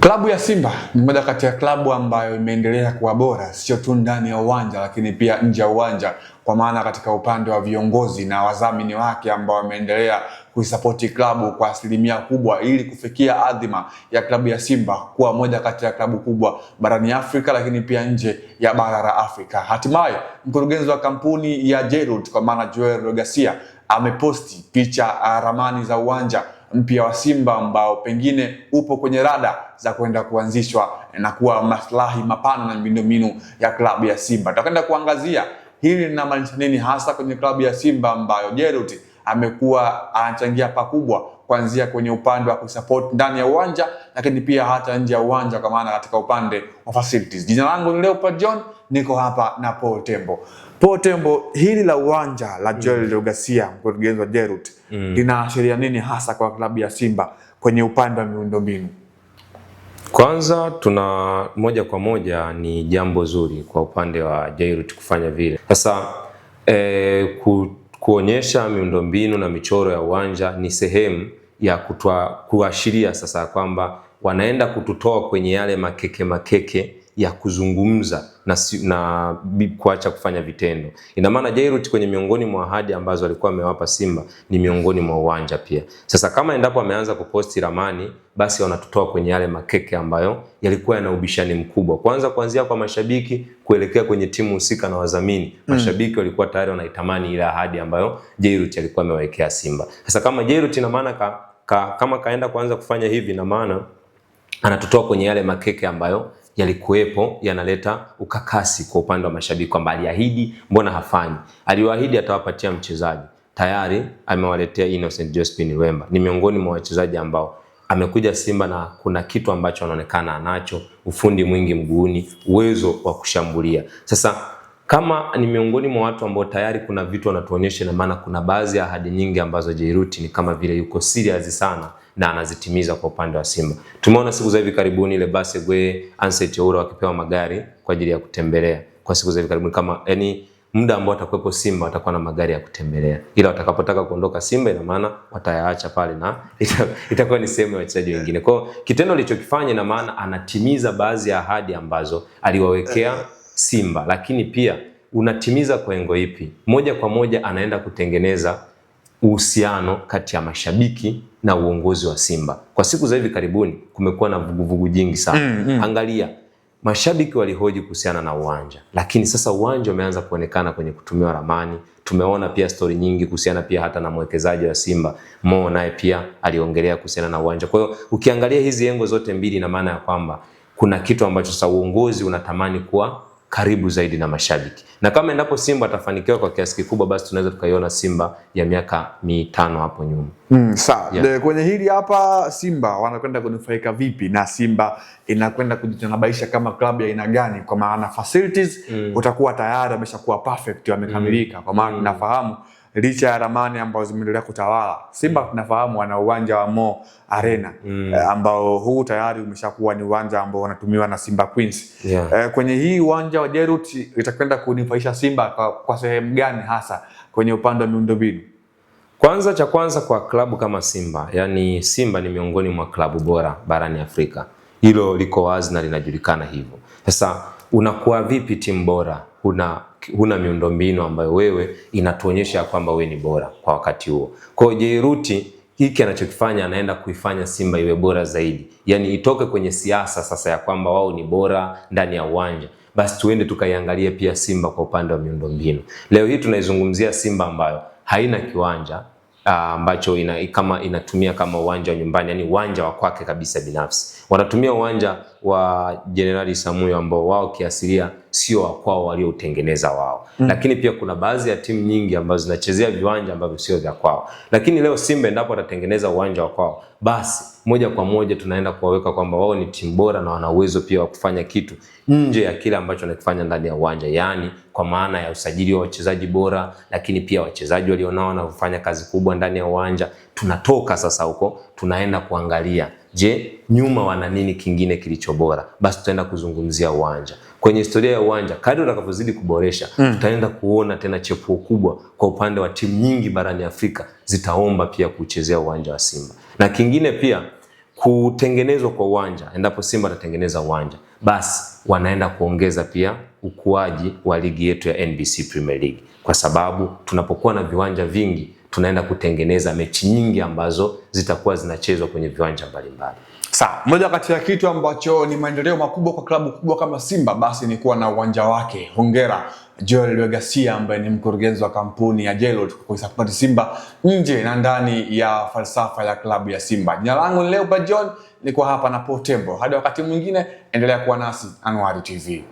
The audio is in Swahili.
Klabu ya Simba ni moja kati ya klabu ambayo imeendelea kuwa bora sio tu ndani ya uwanja lakini pia nje ya uwanja, kwa maana katika upande wa viongozi na wadhamini wake ambao wameendelea kuisapoti klabu kwa asilimia kubwa ili kufikia adhima ya klabu ya Simba kuwa moja kati ya klabu kubwa barani Afrika lakini pia nje ya bara la Afrika. Hatimaye mkurugenzi wa kampuni ya Jairut kwa maana Joel Garcia ameposti picha ramani za uwanja mpya wa Simba ambao pengine upo kwenye rada za kwenda kuanzishwa na kuwa maslahi mapana na miundombinu ya klabu ya Simba. Tutakwenda kuangazia hili linamaanisha nini hasa kwenye klabu ya Simba ambayo Jairut amekuwa anachangia pakubwa kuanzia kwenye upande wa kusupport ndani ya uwanja lakini pia hata nje ya uwanja kwa maana katika upande wa facilities. Jina langu ni Leopard John, niko hapa na Paul Tembo. Paul Tembo, hili la uwanja la Joel Garcia mkurugenzi wa Jairut linaashiria nini hasa kwa klabu ya Simba kwenye upande wa miundombinu? Kwanza tuna moja kwa moja ni jambo zuri kwa upande wa Jairut kufanya vile. Sasa kuonyesha miundombinu na michoro ya uwanja ni sehemu ya kuashiria sasa kwamba wanaenda kututoa kwenye yale makeke ya kuzungumza na kuacha kufanya vitendo. Ina maana Jairut kwenye miongoni mwa ahadi ambazo alikuwa amewapa Simba ni miongoni mwa uwanja pia. Sasa kama endapo ameanza kuposti ramani, basi wanatutoa kwenye yale makeke ambayo yalikuwa yana ubishani mkubwa. Kwanza kuanzia kwa mashabiki kuelekea kwenye timu husika na wadhamini. Mashabiki walikuwa tayari wanaitamani ile ahadi ambayo Jairut alikuwa amewekea Simba. Sasa kama Jairut ina maana kama kaenda kuanza kufanya hivi, na maana anatutoa kwenye yale makeke ambayo yalikuwepo yanaleta ukakasi kwa upande wa mashabiki kwamba aliahidi mbona hafanyi. Aliwaahidi atawapatia mchezaji, tayari amewaletea Innocent Josephine Lwemba. Ni miongoni mwa wachezaji ambao amekuja Simba na kuna kitu ambacho anaonekana anacho, ufundi mwingi mguuni, uwezo wa kushambulia. Sasa kama ni miongoni mwa watu ambao tayari kuna vitu wanatuonyesha, na maana kuna baadhi ya ahadi nyingi ambazo Jairut ni kama vile yuko serious sana na anazitimiza kwa upande wa Simba. Tumeona siku za hivi karibuni ile Basegwe, Anseti Oura wakipewa magari kwa ajili ya kutembelea. Kwa siku za hivi karibuni kama muda ambao atakuwepo Simba watakuwa na magari ya kutembelea. Ila watakapotaka kuondoka Simba ina maana watayaacha pale na itakuwa ni sehemu ya wachezaji wengine. Kwa kitendo alichokifanya ina maana anatimiza baadhi ya ahadi ambazo aliwawekea Simba, lakini pia unatimiza kwa lengo ipi? Moja kwa moja anaenda kutengeneza uhusiano kati ya mashabiki na uongozi wa Simba. Kwa siku za hivi karibuni kumekuwa na vuguvugu jingi sana. Angalia, mashabiki walihoji kuhusiana na uwanja, lakini sasa uwanja umeanza kuonekana kwenye kutumiwa ramani. Tumeona pia story nyingi kuhusiana pia hata na mwekezaji wa Simba Mo, naye pia aliongelea kuhusiana na uwanja. Kwa hiyo ukiangalia hizi engo zote mbili, na maana ya kwamba kuna kitu ambacho sasa uongozi unatamani kuwa karibu zaidi na mashabiki. Na kama endapo Simba atafanikiwa kwa kiasi kikubwa, basi tunaweza tukaiona Simba ya miaka 5 hapo nyuma. Sawa. Yeah. Kwenye hili hapa Simba wanakwenda kunufaika vipi na Simba inakwenda kujitanabaisha kama klabu ya aina gani, kwa maana facilities utakuwa tayari ameshakuwa perfect, wamekamilika. Kwa maana tunafahamu licha ya ramani ambazo zimeendelea kutawala Simba, tunafahamu wana uwanja wa Mo Arena ambao huu tayari umeshakuwa ni uwanja ambao unatumiwa na Simba Queens. Kwenye hii uwanja wa Jairut itakwenda kunifaisha Simba kwa sehemu gani hasa kwenye upande wa miundombinu? Kwanza cha kwanza kwa klabu kama Simba, yani Simba ni miongoni mwa klabu bora barani Afrika. Hilo liko wazi na linajulikana hivyo. Sasa unakuwa vipi timu bora huna miundombinu ambayo wewe inatuonyesha kwamba wewe ni bora kwa wakati huo? Kwa hiyo Jairut hiki anachokifanya, anaenda kuifanya Simba iwe bora zaidi. Yani itoke kwenye siasa sasa ya kwamba wao ni bora ndani ya uwanja, basi tuende tukaiangalie pia Simba kwa upande wa miundombinu. Leo hii tunaizungumzia Simba ambayo haina kiwanja ambacho inatumia kama uwanja wa nyumbani, yani uwanja wa kwake kabisa binafsi. Wanatumia uwanja wa Jenerali Samuyo ambao wao kiasilia sio wa kwao walioutengeneza wao. Lakini pia kuna baadhi ya timu nyingi ambazo zinachezea viwanja ambavyo sio vya kwao. Lakini leo Simba endapo atatengeneza uwanja wa kwao, basi moja kwa moja tunaenda kuwaweka kwamba wao ni timu bora na wana uwezo pia wa kufanya kitu nje ya kile ambacho wanakifanya ndani ya uwanja, yani kwa maana ya usajili wa wachezaji bora, lakini pia wachezaji walionao na kufanya kazi kubwa ndani ya uwanja. Tunatoka sasa huko tunaenda kuangalia, je, nyuma wana nini kingine kilicho bora? Basi tutaenda kuzungumzia uwanja. Kwenye historia ya uwanja, kadri utakavyozidi kuboresha, tutaenda kuona tena chepuo kubwa kwa upande wa timu nyingi barani Afrika zitaomba pia kuchezea uwanja wa Simba. Na kingine pia kutengenezwa kwa uwanja, endapo Simba atatengeneza uwanja, basi wanaenda kuongeza pia ukuaji wa ligi yetu ya NBC Premier League, kwa sababu tunapokuwa na viwanja vingi tunaenda kutengeneza mechi nyingi ambazo zitakuwa zinachezwa kwenye viwanja mbalimbali. Sawa, moja kati ya kitu ambacho ni maendeleo makubwa kwa klabu kubwa kama Simba basi ni kuwa na uwanja wake. Hongera Joel Legacia ambaye ni mkurugenzi wa kampuni ya Jelot kwa kuisupport Simba nje na ndani ya falsafa ya klabu ya Simba. Jina langu ni Leopard John, niko hapa na Portembo. Hadi wakati mwingine, endelea kuwa nasi Anuari TV.